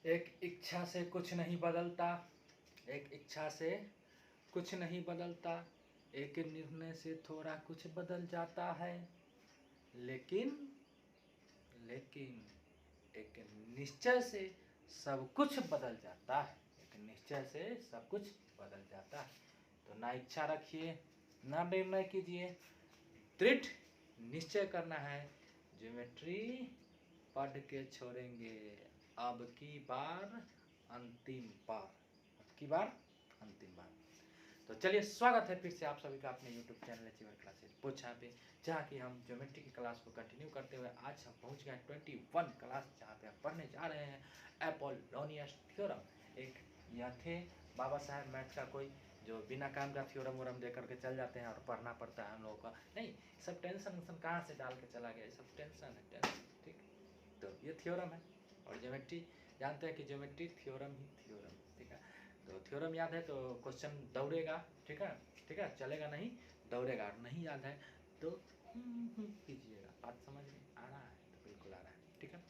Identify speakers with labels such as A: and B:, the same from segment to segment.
A: एक इच्छा से कुछ नहीं बदलता, एक इच्छा से कुछ नहीं बदलता, एक निर्णय से थोड़ा कुछ बदल जाता है, लेकिन लेकिन एक निश्चय से सब कुछ बदल जाता है। एक निश्चय से सब कुछ बदल जाता है। तो ना इच्छा रखिए, ना निर्णय कीजिए, दृढ़ निश्चय करना है। ज्योमेट्री पढ़ के छोड़ेंगे, अब की बार अंतिम बार, अब की बार अंतिम बार। तो चलिए, स्वागत है फिर से आप सभी का अपने YouTube चैनल अचीवर क्लासेस पोछा पे, जहाँ की हम ज्योमेट्री की क्लास को कंटिन्यू करते हुए आज हम पहुँच गए 21 क्लास, जहाँ पे हम पढ़ने जा रहे हैं एपोलोनियस थ्योरम। एक यह थे बाबा साहब मैथ का कोई जो बिना काम का थ्योरम वोरम दे करके चल जाते हैं और पढ़ना पड़ता है हम लोगों का। नहीं, सब टेंशन वेंशन कहाँ से डाल के चला गया, सब टेंशन है, टेंशन। ठीक, तो ये थ्योरम है और ज्योमेट्री जानते हैं कि ज्योमेट्री थ्योरम ही थ्योरम। ठीक है, तो थ्योरम याद है तो क्वेश्चन दौड़ेगा। ठीक है, ठीक है, चलेगा नहीं, दौड़ेगा। नहीं याद है तो कीजिएगा। बात समझ में आ रहा है तो बिल्कुल आ रहा है। ठीक है,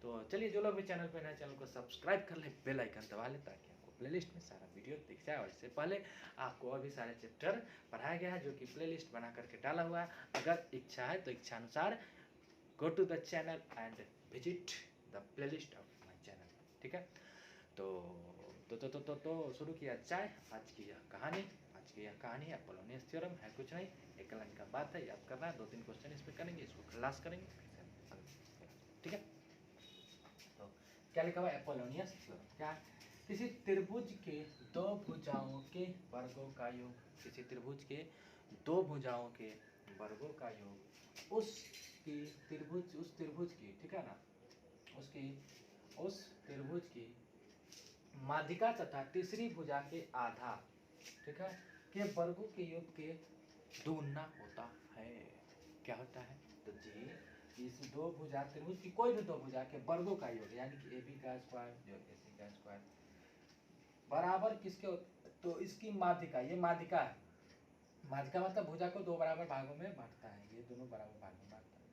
A: तो चलिए, जो लोग भी चैनल पर नए, चैनल को सब्सक्राइब कर ले, बेल आइकन दबा ले, ताकि आपको प्लेलिस्ट में सारा वीडियो दिख जाए। और इससे पहले आपको और भी सारे चैप्टर पढ़ाया गया है जो कि प्लेलिस्ट बना करके डाला हुआ है। अगर इच्छा है तो इच्छा अनुसार go to the channel and visit the playlist of my channel. ठीक है, तो शुरू किया जाए आज की यह कहानी। आज की यह कहानी एपोलोनियस थ्योरम है, कुछ नहीं, एक लाइन का बात है, याद करना है। 2-3 क्वेश्चन इसमें करेंगे, इसको खलास करेंगे। ठीक है, तो क्या लिखा हुआ है एपोलोनियस थ्योरम? क्या है? किसी त्रिभुज के दो भुजाओं के वर्गों का योग, किसी त्रिभुज के दो भुजाओं के वर्गों का योग उस त्रिभुज की, ठीक है ना, उस त्रिभुज की माध्यिका तथा तीसरी भुजा के आधार, ठीक है, के वर्गों के योग के दुगुना होता है। क्या होता है? तो जी, इस दो भुजा त्रिभुज की कोई भी दो भुजा के वर्गों का योग, यानी कि ए बी का स्क्वायर जो ए सी का स्क्वायर बराबर किसके होते? तो इसकी माध्यिका, ये माध्यिका है। माध्यिका मतलब भुजा को दो बराबर भागों में बांटता है, ये दोनों बराबर भाग में बांटता है।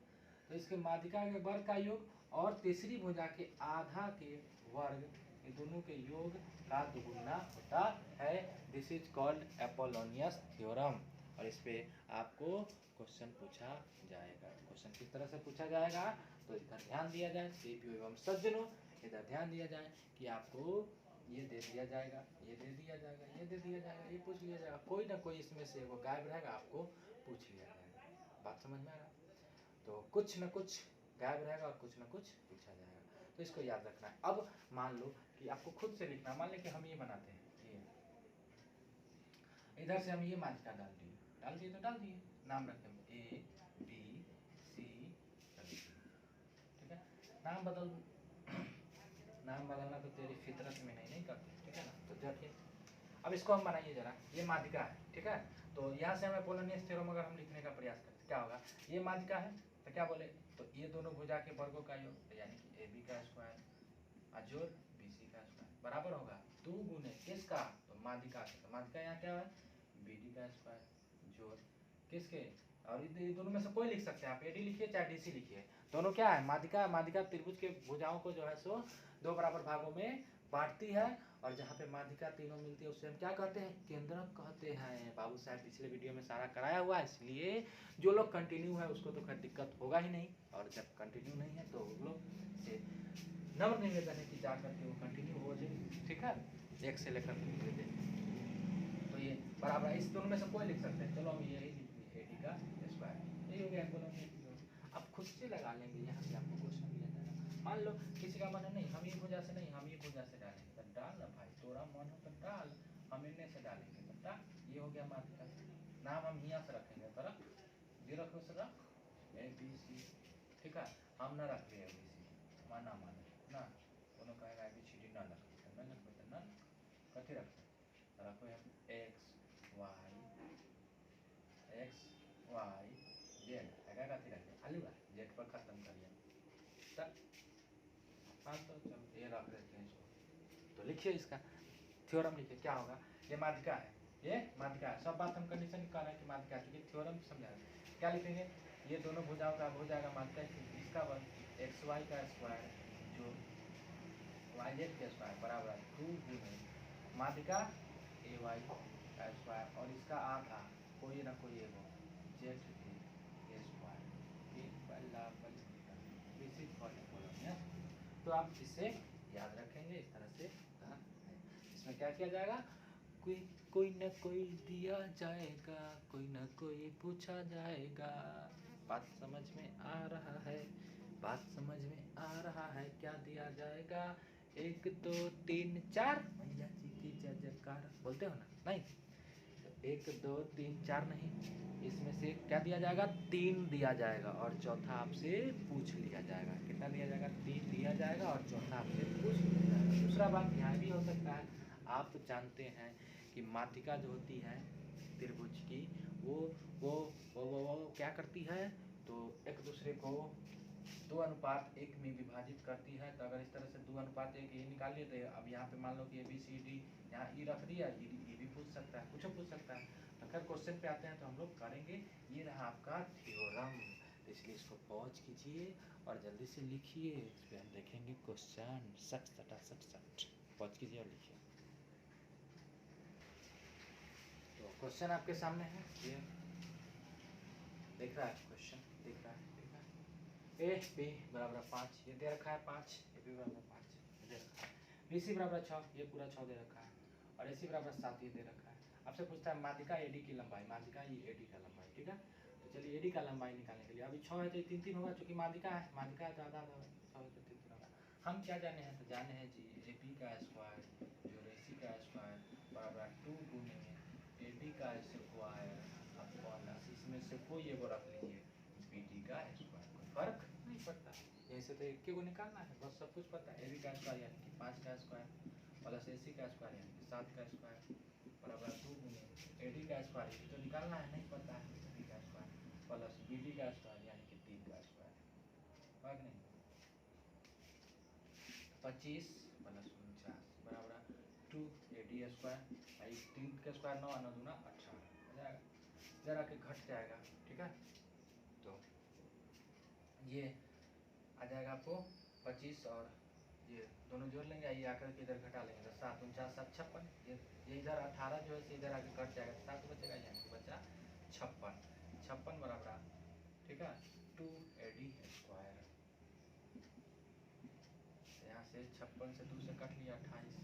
A: तो इसके माध्यिका के वर्ग का योग और तीसरी भुजा के आधा के वर्ग, ये दोनों के योग का दुगुना होता है। This is called Apollonius theorem. और इस पे आपको क्वेश्चन पूछा जाएगा। क्वेश्चन किस तरह से पूछा जाएगा? तो इधर ध्यान दिया जाए, सीपीयू एवं सज्जनों, इधर ध्यान दिया जाए कि आपको ये दे दिया जाएगा, ये दे दिया जाएगा, ये दे दिया जाएगा, ये पूछ लिया जाएगा, कोई ना कोई इसमें से वो गायब रहेगा, आपको पूछ लिया जाएगा। बात समझ में आ रहा? तो कुछ न कुछ गायब रहेगा और कुछ न कुछ पूछा जाएगा, तो इसको याद रखना है। अब मान लो कि आपको खुद से लिखना, मान लें कि हम ये बनाते हैं, ये इधर से हम ये माध्यिका डाल दिए तो डाल दिए, नाम रखें ए बी सी, ठीक है। नाम बदलना तो तेरी फितरत में नहीं करते, ठीक है ना। तो देखिए, अब इसको हम बनाइए जरा, ये माध्यिका है, ठीक है। तो यहाँ से हमें एपोलोनियस थ्योरम अगर हम लिखने का प्रयास करते क्या होगा? ये माध्यिका है तो क्या बोले, तो ये दोनों भुजा के वर्गों का योग, तो यानी कि ए बी का स्क्वायर जोड़ बी सी का स्क्वायर बराबर होगा 2 गुने किसका? तो माध्यिका का। तो माध्यिका यहाँ क्या है? बी डी का स्क्वायर जोड़ किसके? और ये दोनों में से कोई लिख सकते हैं आप, एडी लिखिए चाहे डीसी लिखिए, दोनों क्या है? माध्यिका त्रिभुज के भुजाओं को जो है सो दो बराबर भागों में बांटती है। और जहाँ पे माध्यिका तीनों मिलती है उससे हम क्या कहते हैं? केंद्रक कहते हैं। बाबू साहब पिछले वीडियो में सारा कराया हुआ है, इसलिए जो लोग कंटिन्यू है उसको तो खैर दिक्कत होगा ही नहीं, और जब कंटिन्यू नहीं है तो उन लोग से नम्र निवेदन है कि जा करके वो कंटिन्यू हो जाए, ठीक है, 1 से लेकर के दे। तो ये बराबर इस दोनों में से कोई लिख सकते हैं। चलो हम यही लिख लीजिए, एडी का स्क्वायर, यही हो गया एपोलोनियस। अब खुद से लगा लेंगे, यहाँ से आपको क्वेश्चन मिल जाएगा। मान लो किसी का मन है नहीं, हम ये भुजा से नहीं, हम ये भुजा से डालेंगे, तो डाल ना भाई, तोरा मन हो तो डाल, हम इनमें से डालेंगे तो डाल। ये हो गया माध्यिका। नाम हम यहाँ से रखेंगे, तो रख, ये रखो से रख ए बी सी, ठीक है। हम ना रख रहे ए बी सी, माना ना, दोनों कहेगा ए बी सी डी ना रखते, न रखते तो न कथी रखते, रखो हम एक्स वाई जेड, क्या कथी रखे खाली बा, जेड पर खत्म करिए। हाँ, तो चलो ये रख देते हैं इसको। तो लिखिए इसका थ्योरम, लिखिए क्या होगा। ये माध्यिका है, ये माध्यिका है, सब बात हम कंडीशन कर रहे हैं कि माध्यिका, क्योंकि थ्योरम समझा रहे हैं। क्या लिखेंगे? ये दोनों भुजाओं का हो जाएगा माध्यिका, इसका वर्ग एक्स वाई का स्क्वायर जो YZ का स्क्वायर बराबर 2 गुने माध्यिका AY का स्क्वायर और इसका आधा कोई ना कोई एगो ZA के स्क्वायर एक बराबर बेसिक फॉर्मूला है। तो आप इसे याद रखेंगे इस तरह से। इसमें क्या किया जाएगा, कोई न कोई दिया जाएगा, कोई न कोई पूछा जाएगा। बात समझ में आ रहा है, बात समझ में आ रहा है, क्या दिया जाएगा, 1 2 3 4 मैया जी की जय जयकार बोलते हो ना, नहीं तो 1 2 3 4 नहीं, इसमें से क्या दिया जाएगा, 3 दिया जाएगा और चौथा आपसे पूछ लिया जाएगा। कितना दिया जाएगा, 3 दिया जाएगा और चौथा आपसे पूछ लिया जाएगा। दूसरा बात यहाँ भी हो सकता है, आप जानते हैं कि माध्यिका जो होती है त्रिभुज की वो क्या करती है, तो एक दूसरे को 2:1 में विभाजित करती है। तो अगर इस तरह से 2:1 ये निकाल लिए तो अब यहाँ पे मान लो कि ABCD यहाँ ई रख दिया, ये भी पूछ सकता है, कुछ पूछ सकता है। तो अगर क्वेश्चन पे आते हैं तो हम लोग करेंगे। ये रहा आपका थ्योरम, तो इसलिए इसको पॉज कीजिए और जल्दी से लिखिए। इस पर हम देखेंगे क्वेश्चन सट सटा सट सट। पॉज कीजिए और लिखिए। तो क्वेश्चन आपके सामने है, ये देख रहा है क्वेश्चन, देख रहा है ए बी बराबर 5 ये दे रखा है, 5 ए बी बराबर 5 ये दे रखा है, BC बराबर 6 ये पूरा 6 दे रखा है और AC बराबर 7 ये दे रखा है। आपसे पूछता है माध्यिका AD की लंबाई, माध्यिका ये AD का लंबाई, ठीक है। तो चलिए AD का लंबाई निकालने के लिए अभी 6 है तो 3 3 होगा, चूंकि माध्यिका है, माध्यिका है तो आधा आधा 6 है तो 3 3 होगा। हम क्या जाने हैं, तो जाने हैं जी AB का स्क्वायर जो AC का स्क्वायर बराबर 2 गुने AD का स्क्वायर अपॉन, इसमें से कोई एगो रख लीजिए BD का स्क्वायर, कोई फर्क नहीं पड़ता। जैसे तो एक को निकालना है, बस सब कुछ पता है। AB का स्क्वायर यानी कि 5 का स्क्वायर प्लस AC का स्क्वायर यानी कि 7 का स्क्वायर बराबर 2 गुने AD का स्क्वायर, ये तो निकालना है, नहीं पता है, AD का स्क्वायर प्लस BD का स्क्वायर यानी कि 3 का स्क्वायर, फर्क नहीं। 25 प्लस 49 बराबर 2 AD स्क्वायर, 3 का स्क्वायर 9 9 दूना 18 हो जाएगा, जरा के घट जाएगा, ठीक है। तो ये आ जाएगा आपको 25 और ये दोनों जोड़ लेंगे, ये आकर के इधर घटा लेंगे, 7 49 7 56, ये इधर 18 जो है इधर आके कट जाएगा, 7 बचेगा, यहाँ से बचा 56 बराबर, ठीक है 2 AD स्क्वायर। यहाँ से 56 से 2 से कट लिया 28,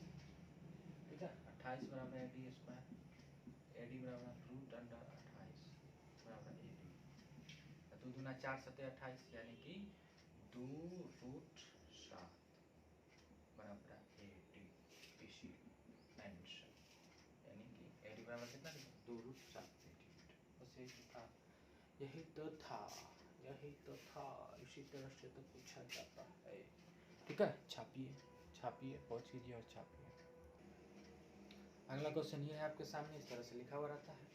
A: ठीक है 28 बराबर AD स्क्वायर, AD बराबर रूट अंडर 28 बराबर AD, 2 दूना 4 7 28 यानी कि 2 रूट 7 बराबर AD, इसी आंसर यानी कि AD बराबर कितना, 2 रूट 7 सेंटीमीटर। बस यही था, यही तो था, यही तो था, इसी तरह से तो पूछा जाता है, ठीक है। छापिए छापिए, पहुँच कीजिए और छापिए। अगला क्वेश्चन ये है आपके सामने, इस तरह से लिखा हुआ रहता है।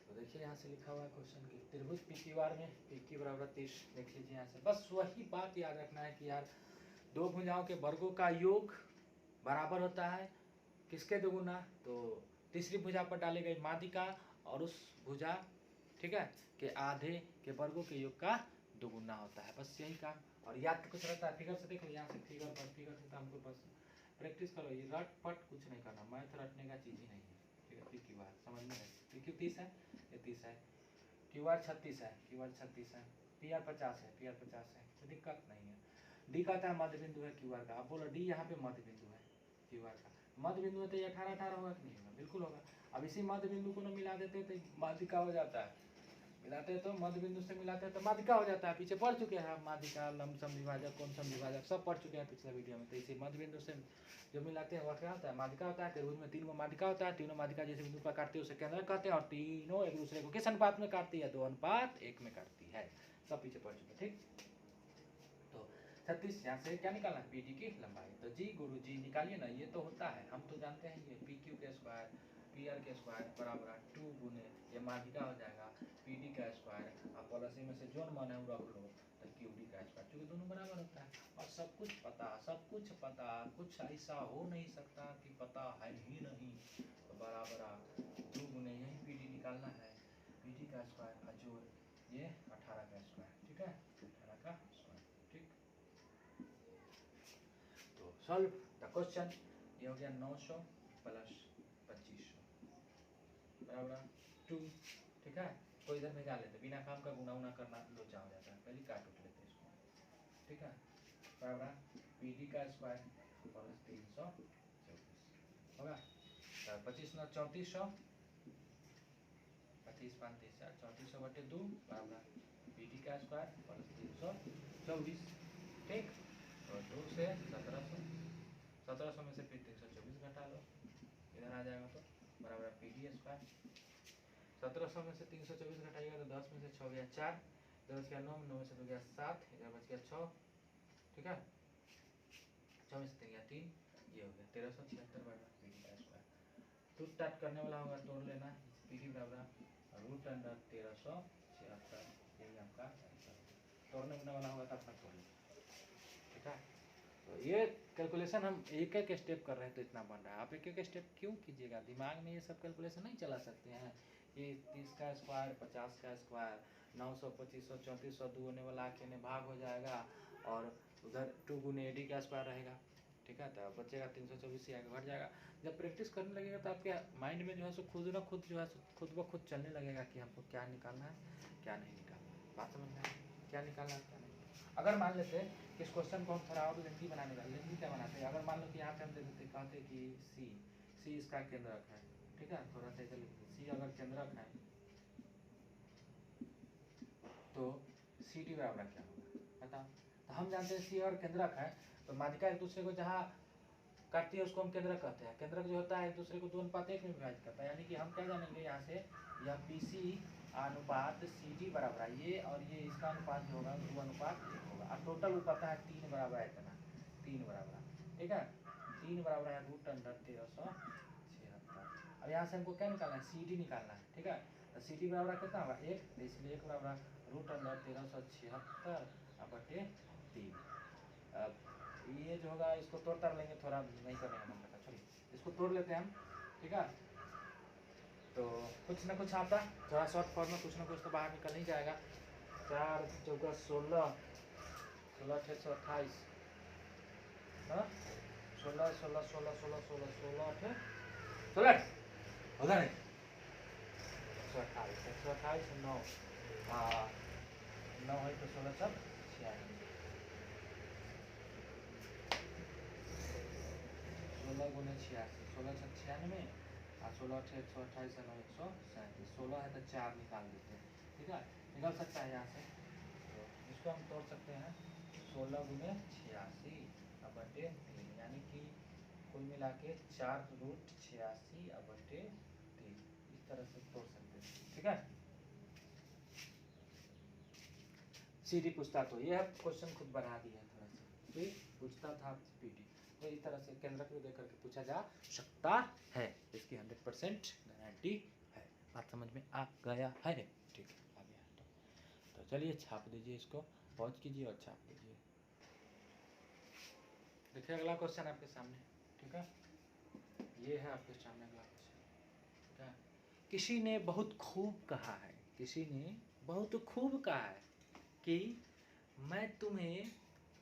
A: तो देखिए यहाँ से लिखा हुआ है क्वेश्चन की त्रिभुज PQR में PQ बराबर 30, देख लीजिए यहाँ से। बस वही बात याद रखना है कि यार दो भुजाओं के वर्गों का योग बराबर होता है किसके दोगुना, तो तीसरी भुजा पर डाली गई माध्यिका और उस भुजा, ठीक है, के आधे के वर्गों के योग का दोगुना होता है, बस यही काम। और याद तो कुछ रहता है, फिगर से देखो, यहाँ से फिगर पर फिगर से तो हमको बस प्रैक्टिस करो, ये रट पट कुछ नहीं करना, मैथ रटने का चीज़ ही नहीं है, ठीक है। PQR समझ में है, PQ 30 है, ये 30 है, QR 36 है, QR 36 है, PR 50 है, PR 50 है, तो दिक्कत नहीं है। D कहता है मध्य बिंदु है QR का, अब बोलो D यहाँ पे मध्य बिंदु है QR का, मध्य बिंदु है तो ये 18 18 होगा कि नहीं होगा, बिल्कुल होगा। अब इसी मध्य बिंदु को ना मिला देते तो माध्यिका हो जाता है, मिलाते हैं तो मध्य बिंदु से मिलाते हैं तो माध्यिका हो जाता है। पीछे पढ़ चुके हैं माध्यिका, लंबसम विभाजक, कोणसम विभाजक सब पढ़ चुके हैं पिछले वीडियो में। तो इसी मध्य बिंदु से जो मिलाते हैं वह क्या होता है, माध्यिका होता है। त्रिभुज में 3 माध्यिका होता है, तीनों माध्यिका जैसे बिंदु पर काटते हैं उसे केंद्र कहते हैं, और तीनों एक दूसरे को किस अनुपात में काटती है, 2:1 में काटती है, सब पीछे पढ़ चुके, ठीक। तो 36 यहाँ से क्या निकालना है, PD की लंबाई। तो जी गुरु जी निकालिए ना, ये तो होता है, हम तो जानते हैं ये PQ के स्क्वायर PR के स्क्वायर बराबर 2 गुने ये माध्यिका हो जाएगा PD का स्क्वायर, आप पॉलिसी में से जो मन है वो रख लो, तो QD का स्क्वायर, क्योंकि दोनों बराबर होता है। और सब कुछ पता, सब कुछ पता, कुछ ऐसा हो नहीं सकता कि पता है ही नहीं, तो बराबर 2 गुने यही PD निकालना है, PD का स्क्वायर अजोड़ ये 18 का स्क्वायर, ठीक है 18 का स्क्वायर, ठीक। तो सॉल्व क्वेश्चन ये हो गया 900 प्लस 2500 बराबर 2, ठीक है। तो इधर भेजा लेते, बिना काम का गुना उना करना लोचा हो जाता है, पहले काट उठ लेते इसको, ठीक है। बराबर PD का स्क्वायर प्लस 324 होगा, 25 9 3400, 25 5 30 3400 बटे 2 बराबर PD का स्क्वायर प्लस 324, ठीक। तो 2 से 1700, 1700 में से फिर 324 घटा लो, इधर आ जाएगा तो बराबर PD स्क्वायर 1700 में से 324 घटाइएगा तो 10 में से 6 गया 4, इधर बच गया 9, 9 में से बच गया 7, इधर बच गया 6, ठीक है। 6 में से 3 गया 3, ये हो गया 1376 बराबर PD का स्क्वायर। तो स्टार्ट करने वाला होगा तोड़ लेना, PD बराबर रूट अंडर 1376, यही आपका आंसर। तोड़ने वाला होगा तो अपना तोड़ लेना, ठीक है। तो ये कैलकुलेशन हम एक एक स्टेप कर रहे हैं तो इतना बन रहा है, आप एक एक स्टेप क्यों कीजिएगा, दिमाग में ये सब कैलकुलेशन नहीं चला सकते हैं। ये 30 का स्क्वायर 50 का स्क्वायर 900 2500 3400 दो होने वाला आके भाग हो जाएगा, और उधर 2 गुने AD का स्क्वायर रहेगा, ठीक है। तो बचेगा 324 आगे घट जाएगा। जब प्रैक्टिस करने लगेगा तो आपके माइंड में जो है सो खुद न खुद जो है खुद ब खुद चलने लगेगा कि हमको क्या निकालना है क्या नहीं निकालना है, बात समझ में आए, क्या निकालना है क्या नहीं। अगर मान लेते कि इस क्वेश्चन को हम थोड़ा और लेंथी बनाने का, लेंथी क्या बनाते हैं, अगर मान लो कि यहाँ पे हम दे देते कहते कि सी इसका केंद्रक है, ठीक है। थोड़ा सा इधर लिखते सी अगर केंद्रक है तो CD बराबर क्या होगा बताओ। तो हम जानते हैं सी अगर केंद्रक है तो माध्यिका एक दूसरे को जहाँ काटती है उसको हम केंद्रक कहते हैं। केंद्रक जो होता है एक दूसरे को 2:1 में विभाजित करता है, यानी कि हम क्या जानेंगे यहाँ से, यह PC अनुपात CD बराबर है ये, और ये इसका अनुपात जो होगा 2:1 होगा, और टोटल वो पता है 3 बराबर है, इतना 3 बराबर, ठीक है। 3 बराबर है रूट अंडर 1376। अब यहाँ से हमको क्या निकालना है, CD निकालना है, ठीक है। तो CD बराबर कितना होगा 1, तो इसलिए 1 बराबर रूट अंडर 1376 बटे 3। अब ये जो होगा इसको तोड़ ताड़ लेंगे, थोड़ा नहीं करने का मन करता, छोड़िए इसको तोड़ लेते हैं हम, ठीक है। तो कुछ ना कुछ आता, थोड़ा शॉर्ट फॉर्म में कुछ ना कुछ तो बाहर निकल नहीं जाएगा। 4 चौका 16, 16 6 28, 16 16 16 16 16 16 16 होगा नहीं 128 128 9 9 है तो 16 सब 96, 16 गुने 86, 16 छः 96, और 16 अठे 128 9 137, 16 है तो 4 निकाल देते हैं, ठीक है। निकल सकता है यहाँ से, तो इसको हम तोड़ सकते हैं 16 गुने 86 बटे 3, यानी कि कुल मिला के 4 रूट 86 बटे 3, इस तरह से तोड़ सकते हैं, ठीक है। CD पूछता तो ये क्वेश्चन खुद बना दिया है थोड़ा सा, तो पूछता था PD, तो इस तरह से केंद्रक को देख करके पूछा जा सकता है, इसकी 100% गारंटी है। बात समझ में आ गया है, ठीक है आ गया। तो चलिए छाप दीजिए, इसको पॉज कीजिए और छाप दीजिए। देखिए अगला क्वेश्चन आपके सामने, ठीक है। ये है आपके सामने अगला क्वेश्चन, ठीक है। किसी ने बहुत खूब कहा है, किसी ने बहुत खूब कहा है कि मैं तुम्हें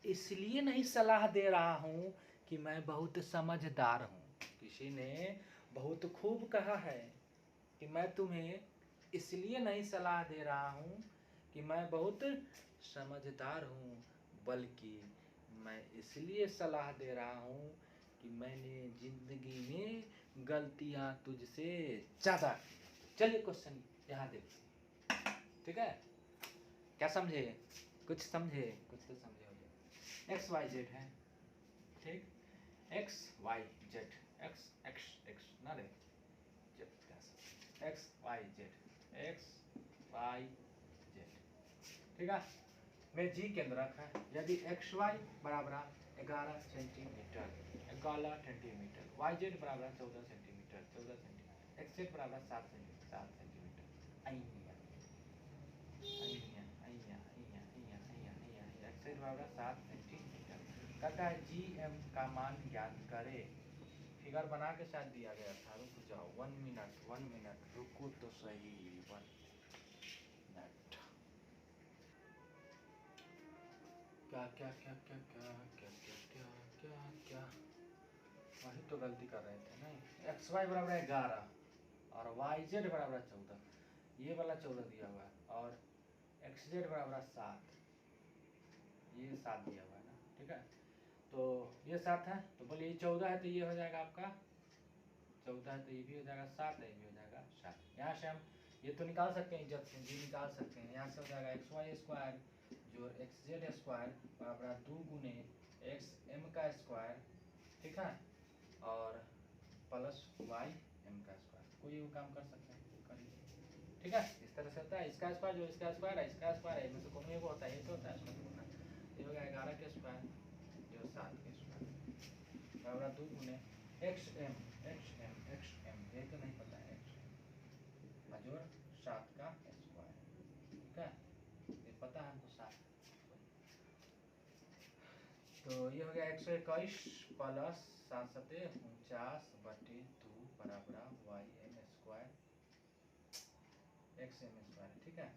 A: इसलिए नहीं सलाह दे रहा हूँ कि मैं बहुत समझदार हूँ। किसी ने बहुत खूब कहा है कि मैं तुम्हें इसलिए नहीं सलाह दे रहा हूँ कि मैं बहुत समझदार हूँ, बल्कि मैं इसलिए सलाह दे रहा हूँ कि मैंने जिंदगी में गलतियाँ तुझसे ज़्यादा की। चलिए क्वेश्चन यहाँ देखिए, ठीक है। क्या समझे, कुछ समझे, कुछ तो समझे हो जाए। एक्स वाई जेड है, ठीक, X Y Z, X X X ना रे Z, X Y Z, X Y Z, ठीक है। में जी केंद्रक है, यदि एक्स वाई बराबर 11 सेंटीमीटर, 11 सेंटीमीटर, वाई जेड बराबर 14 सेंटीमीटर, 14 सेंटीमीटर, एक्स जेड बराबर 7 सेंटीमीटर, एक्स बराबर 7 सेंटीमीटर। कहता है GM का मान ज्ञात करे। फिगर बना के साथ दिया गया था, रुक जाओ 1 मिनट रुको तो सही 1 मिनट। क्या क्या क्या क्या क्या क्या क्या क्या क्या क्या तो गलती कर रहे थे नहीं, एक्स वाई बराबर है 11 और वाई जेड बराबर है 14, ये वाला 14 दिया हुआ है, और एक्स जेड बराबर है 7, ये 7 दिया हुआ है ना, ठीक है। तो ये 7 है, तो बोलिए ये 14 है तो ये हो जाएगा आपका 14 है, तो ये भी हो जाएगा 7 है, ये भी हो जाएगा 7। यहाँ से हम ये तो निकाल सकते हैं, इज्जत से ये निकाल सकते हैं। यहाँ से हो जाएगा एक्स वाई स्क्वायर जो एक्स जेड स्क्वायर बराबर 2 गुने एक्स एम का स्क्वायर, ठीक है, और प्लस वाई एम का स्क्वायर। कोई वो काम कर सकते हैं, करिए, ठीक है। इस तरह से होता है, इसका स्क्वायर जो इसका स्क्वायर है, इसका स्क्वायर है, इनमें से कौन एगो होता है, ये तो होता है, इसमें तो होता है। ये हो गया 11 के स्क्वायर जो 7 के स्क्वायर बराबर 2 गुने एक्स एम ये तो नहीं पता है, एक्स एम जोड़ 7 का स्क्वायर, ठीक है, ये पता है हमको 7। तो ये हो गया 121 प्लस 7 सते 49/2 बराबर Y M square X M square, ठीक है,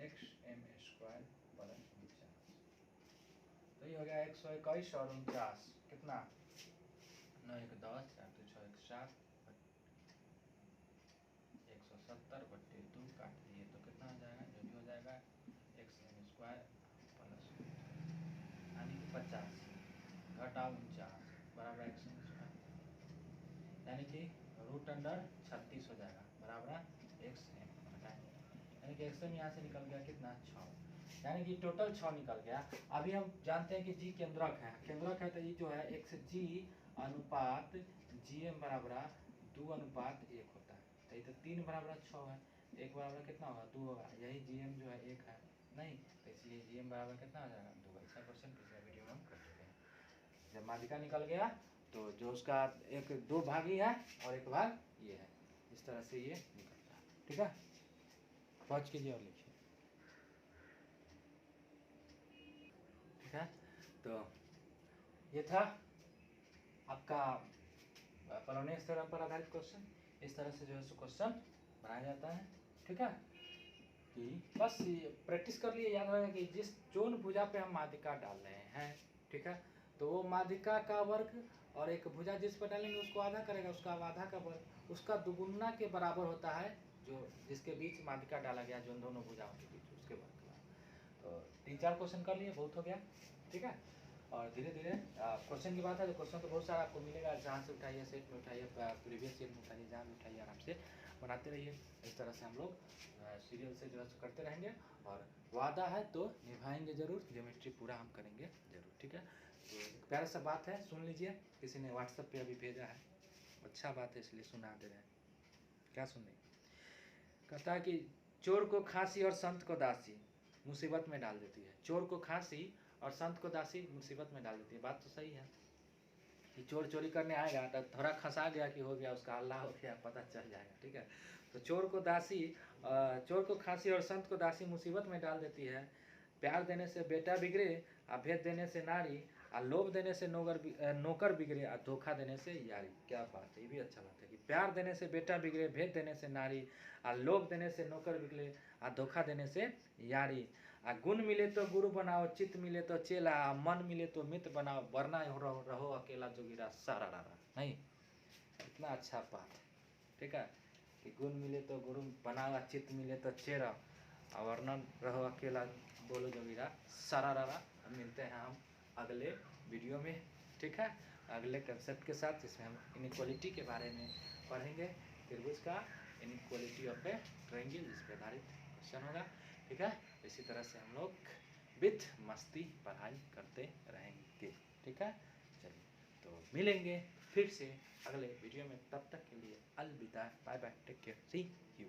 A: एक्स एम स्क्वायर प्लस 49। तो ये हो गया 121 और 49 कितना 9 1 10 4 2 6 1 7 170/2 काट दिए तो कितना हो जाएगा, जो भी हो जाएगा एक्स एम स्क्वायर प्लस यानी कि 50 घटा 49 बराबर एक्स एम स्क्वायर, यानी कि √36 हो जाएगा बराबर एक्स एम घटाएंगे, यानी कि एक्स एम यहाँ से निकल गया कितना 6, यानी कि टोटल 6 निकल गया। अभी हम जानते हैं कि जी केंद्रक है, तो ये जो है एक्स जी अनुपात जी एम बराबर 2:1 होता है, तो ये तो 3 बराबर 6 है, 1 बराबर कितना होगा 2 होगा, यही जी एम जो है 1 है नहीं, तो इसलिए जी एम बराबर कितना हो जाएगा 2। ऐसा क्वेश्चन पिछले वीडियो में हम कर चुके हैं। जब माध्यिका निकल गया तो जो उसका एक 2 भाग ही है और 1 भाग ये है, इस तरह से ये निकलता है, ठीक है। पहुँच कीजिए और लिखिए, ठीक है। तो ये था आपका पोलोनियस थ्योरम पर आधारित क्वेश्चन। इस तरह से जो है क्वेश्चन बनाया जाता है, ठीक है, कि बस प्रैक्टिस कर लिए, याद रखेगा कि जिस जोन भुजा पे हम माध्यिका डाल रहे हैं, ठीक है, तो वो माध्यिका का वर्ग और एक भुजा जिस पर डालेंगे उसको आधा करेगा, उसका आधा का वर्ग उसका दुगुना के बराबर होता है, जो जिसके बीच माध्यिका डाला गया, जो दोनों भुजाओं के बीच उसके वर्ग का। तो 3-4 क्वेश्चन कर लिए, बहुत हो गया, ठीक है। और धीरे धीरे क्वेश्चन की बात है, तो क्वेश्चन तो बहुत सारा आपको मिलेगा, जहाँ से उठाइए, सेट में उठाइए, प्रीवियस सेट में उठाइए, जहाँ भी उठाइए, आराम से बनाते रहिए। इस तरह से हम लोग सीरियल से जो है करते रहेंगे, और वादा है तो निभाएंगे जरूर, ज्योमेट्री पूरा हम करेंगे जरूर, ठीक है। तो एक प्यारा सा बात है, सुन लीजिए, किसी ने व्हाट्सएप पे अभी भेजा है, अच्छा बात है इसलिए सुना दे रहे हैं। क्या सुनने, कहता है कि चोर को खांसी और संत को दासी मुसीबत में डाल देती है। चोर को खांसी और संत को दासी मुसीबत में डाल देती है। बात तो सही है कि चोर चोरी करने आएगा तो थोड़ा खसा गया कि हो गया, उसका अल्लाह हो गया, पता चल जाएगा, ठीक है। तो चोर को खांसी और संत को दासी मुसीबत में डाल देती है। प्यार देने से बेटा बिगड़े, भेद देने से नारी, लोभ देने से नौकर बिगड़े, धोखा देने से यारी। क्या बात है, ये भी अच्छा बात है कि प्यार देने से बेटा बिगड़े, भेद देने से नारी, लोभ देने से नौकर बिगड़े, धोखा देने से यारी। गुण मिले तो गुरु बनाओ, चित्त मिले तो चेला, मन मिले तो मित्र बनाओ, वरना रहो अकेला जोगिरा सारा रारा। नहीं, इतना अच्छा बात, ठीक है, कि गुण मिले तो गुरु बनाओ, चित्त मिले तो चेरा, और वरना रहो अकेला बोलो जोगिरा सारा रारा। हम मिलते हैं हम अगले वीडियो में, ठीक है, अगले कंसेप्ट के साथ, जिसमें हम इनइक्वालिटी के बारे में पढ़ेंगे, त्रिभुज का इनइक्वालिटी ऑफ ए ट्रायंगल, जिस पर आधारित क्वेश्चन होगा, ठीक है। इसी तरह से हम लोग विथ मस्ती पढ़ाई करते रहेंगे, ठीक है। चलिए, तो मिलेंगे फिर से अगले वीडियो में, तब तक के लिए अलविदा, bye bye, take care, see you.